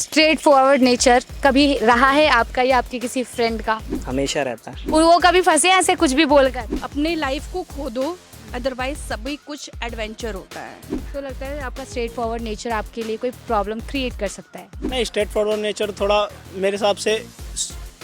Straight forward nature कभी रहा है आपका या आपके किसी फ्रेंड का? हमेशा रहता है। और वो कभी फंसे ऐसे कुछ भी बोलकर? अपने लाइफ को खो दो, अदरवाइज सभी कुछ एडवेंचर होता है। तो लगता है आपका स्ट्रेट फॉरवर्ड नेचर आपके लिए कोई प्रॉब्लम क्रिएट कर सकता है? नहीं, स्ट्रेट फॉरवर्ड नेचर थोड़ा मेरे हिसाब से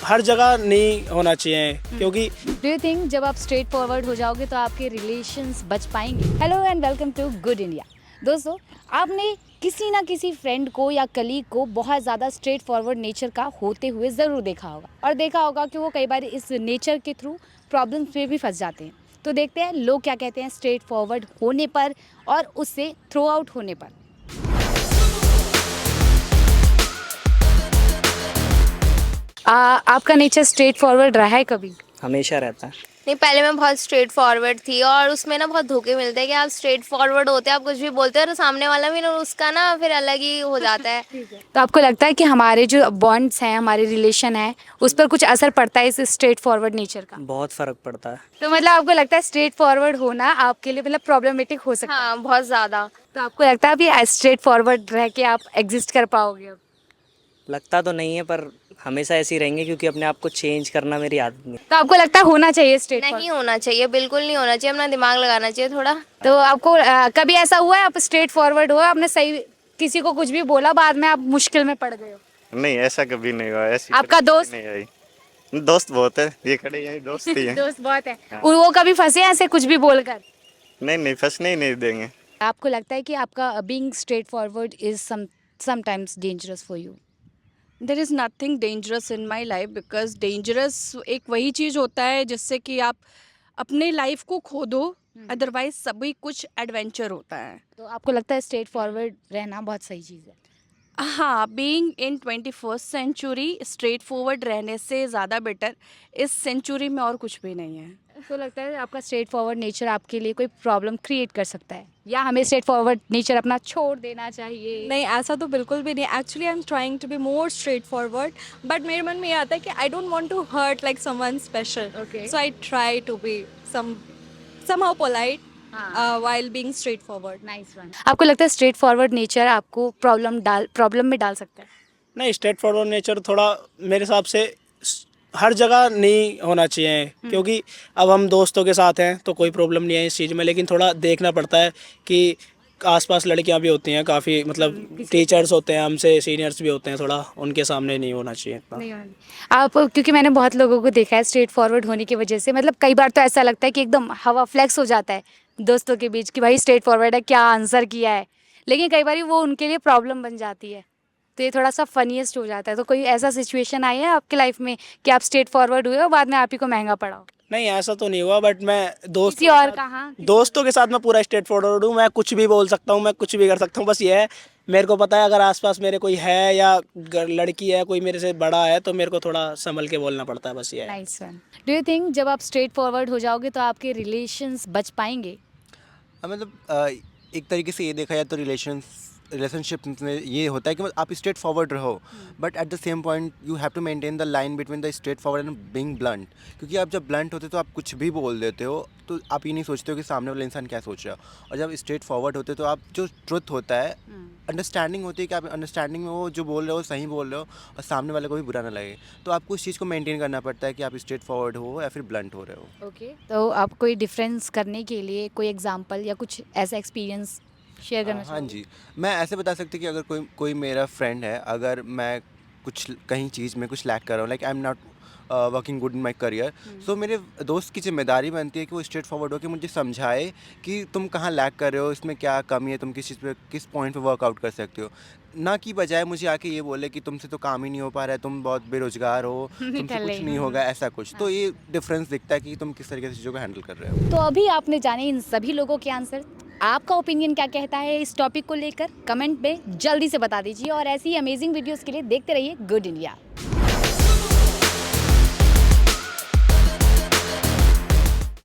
हर जगह नहीं होना चाहिए, क्योंकि डू यू थिंक जब आप स्ट्रेट फॉरवर्ड हो जाओगे तो आपके रिलेशंस बच पाएंगे? Hello and welcome to Good India. दोस्तों, आपने किसी ना किसी फ्रेंड को या कलीग को बहुत ज़्यादा स्ट्रेट फॉरवर्ड नेचर का होते हुए ज़रूर देखा होगा, और देखा होगा कि वो कई बार इस नेचर के थ्रू प्रॉब्लम्स में भी फंस जाते हैं। तो देखते हैं लोग क्या कहते हैं स्ट्रेट फॉरवर्ड होने पर और उससे थ्रो आउट होने पर। आपका नेचर स्ट्रेट फॉरवर्ड रहा है कभी? हमेशा रहता है। नहीं, पहले मैं बहुत स्ट्रेट फॉरवर्ड थी और उसमें ना बहुत धोखे मिलते हैं कि आप स्ट्रेट फॉरवर्ड होते हैं, आप कुछ भी बोलते हैं और सामने वाला भी ना उसका ना फिर अलग ही हो जाता है। तो आपको लगता है कि हमारे जो बॉन्ड्स हैं, हमारे रिलेशन है, उस पर कुछ असर पड़ता है इस स्ट्रेट फॉरवर्ड नेचर का? बहुत फर्क पड़ता है। तो मतलब आपको लगता है स्ट्रेट फॉरवर्ड होना आपके लिए मतलब प्रॉब्लमेटिक हो सकता है? हाँ, बहुत ज़्यादा। तो आपको लगता है अभी स्ट्रेट फॉरवर्ड रह के आप एग्जिस्ट कर पाओगे अब? लगता तो नहीं है, पर हमेशा ऐसे ही रहेंगे क्योंकि अपने आप को चेंज करना मेरी आदत नहीं। तो आपको लगता है होना चाहिए स्ट्रेट नहीं होना चाहिए, बिल्कुल नहीं होना चाहिए, अपना दिमाग लगाना चाहिए थोड़ा। तो आपको कभी ऐसा हुआ है आप स्ट्रेट फॉरवर्ड हो, आपने सही किसी को कुछ भी बोला, बाद में आप मुश्किल में पड़ गए हो? नहीं, ऐसा कभी नहीं हुआ। ऐसी आपका परिस्थिति दोस्त? नहीं आई। दोस्त बहुत है, ये खड़े यही दोस्त ही हैं। दोस्त बहुत है। और वो कभी फंसे ऐसे कुछ भी बोलकर? नहीं, फंसने ही नहीं देंगे। आपको लगता है कि आपका being straight forward is sometimes dangerous for you? There is nothing dangerous in my life, because dangerous एक वही चीज़ होता है जिससे कि आप अपने लाइफ को खो दो, अदरवाइज सभी कुछ एडवेंचर होता है। तो आपको लगता है स्ट्रेट फॉरवर्ड रहना बहुत सही चीज़ है? हाँ, being in 21st century straightforward रहने से ज़्यादा बेटर इस सेंचुरी में और कुछ भी नहीं है। तो लगता है आपका स्ट्रेट फॉरवर्ड नेचर आपके लिए कोई प्रॉब्लम क्रिएट कर सकता है, या हमें स्ट्रेट फॉरवर्ड नेचर अपना छोड़ देना चाहिए? नहीं, ऐसा तो बिल्कुल भी नहीं। Actually I am trying to be more straightforward, but मेरे मन में ये आता है कि I don't want to hurt like someone special, Okay. So I try to be somehow polite while being straightforward. Nice one. आपको लगता है स्ट्रेट फॉरवर्ड नेचर आपको प्रॉब्लम में डाल सकता है? नहीं, स्ट्रेट फॉरवर्ड नेचर थोड़ा मेरे हिसाब से हर जगह नहीं होना चाहिए, क्योंकि अब हम दोस्तों के साथ हैं तो कोई प्रॉब्लम नहीं है इस चीज़ में, लेकिन थोड़ा देखना पड़ता है कि आसपास लड़कियां भी होती हैं काफ़ी, मतलब टीचर्स होते हैं, हमसे सीनियर्स भी होते हैं, थोड़ा उनके सामने नहीं होना चाहिए इतना। नहीं होना। आप, क्योंकि मैंने बहुत लोगों को देखा है स्ट्रेट फॉरवर्ड होने की वजह से, मतलब कई बार तो ऐसा लगता है कि एकदम हवा फ्लेक्स हो जाता है दोस्तों के बीच कि भाई स्ट्रेट फॉरवर्ड है, क्या आंसर किया है, लेकिन कई बार वो उनके लिए प्रॉब्लम बन जाती है। तो ये थोड़ा सा फनीएस्ट हो जाता है। तो कोई ऐसा सिचुएशन आई है आपकी लाइफ में कि आप स्ट्रेट फॉरवर्ड हुए और बाद में आप ही को महंगा पड़ा हो? नहीं, ऐसा तो नहीं हुआ, बट मैं किसी और का? हाँ, दोस्तों के साथ मैं पूरा स्ट्रेट फॉरवर्ड हूँ, मैं कुछ भी बोल सकता हूँ, मैं कुछ भी कर सकता हूँ। बस ये है, मेरे को पता है अगर आसपास मेरे कोई है या लड़की है, कोई मेरे से बड़ा है, तो मेरे को थोड़ा संभल के बोलना पड़ता है, बस ये है। Nice one. Do you think जब आप स्ट्रेट फॉरवर्ड हो जाओगे तो आपके रिलेशंस बच पाएंगे? मतलब एक तरीके से ये देखा जाए तो रिलेशनशिप में ये होता है कि आप स्ट्रेट फॉरवर्ड रहो, but at the same point you have to maintain the line between the straightforward and being blunt. क्योंकि आप जब ब्लंट होते हो तो आप कुछ भी बोल देते हो, तो आप ये नहीं सोचते हो कि सामने वाला इंसान क्या सोच रहा है। और जब स्ट्रेट फॉरवर्ड होते हो तो आप जो ट्रुथ होता है, अंडरस्टैंडिंग होती है कि आप अंडरस्टैंडिंग में वो जो बोल रहे हो सही बोल रहे हो और सामने वाले को भी बुरा ना लगे, तो आपको उस चीज़ को मेंटेन करना पड़ता है कि आप स्ट्रेट फॉरवर्ड हो या फिर ब्लंट हो रहे हो। ओके। तो आप कोई डिफरेंस करने के लिए कोई एग्जांपल या कुछ ऐसा एक्सपीरियंस शेयर करना हाँ चाहोगे? जी, मैं ऐसे बता सकती कि अगर कोई मेरा फ्रेंड है, अगर मैं कुछ कहीं चीज़ में कुछ लैक कर रहा हूँ, like I am not working good in my career, so मेरे दोस्त की जिम्मेदारी बनती है कि वो स्ट्रेट फॉरवर्ड हो के मुझे समझाए कि तुम कहाँ लैक कर रहे हो, इसमें क्या कमी है, तुम किस चीज़ पे किस पॉइंट पे वर्कआउट कर सकते हो, ना कि बजाय मुझे आके ये बोले कि तुमसे तो काम ही नहीं हो पा रहा है, तुम बहुत बेरोजगार हो, तुमसे कुछ नहीं होगा, ऐसा कुछ। तो ये डिफरेंस दिखता है कि तुम किस तरीके से चीज़ों को हैंडल कर रहे हो। तो अभी आपने जाने इन सभी लोगों के आंसर। आपका ओपिनियन क्या कहता है इस टॉपिक को लेकर? कमेंट में जल्दी से बता दीजिए, और ऐसी ही अमेजिंग वीडियोस के लिए देखते रहिए गुड इंडिया।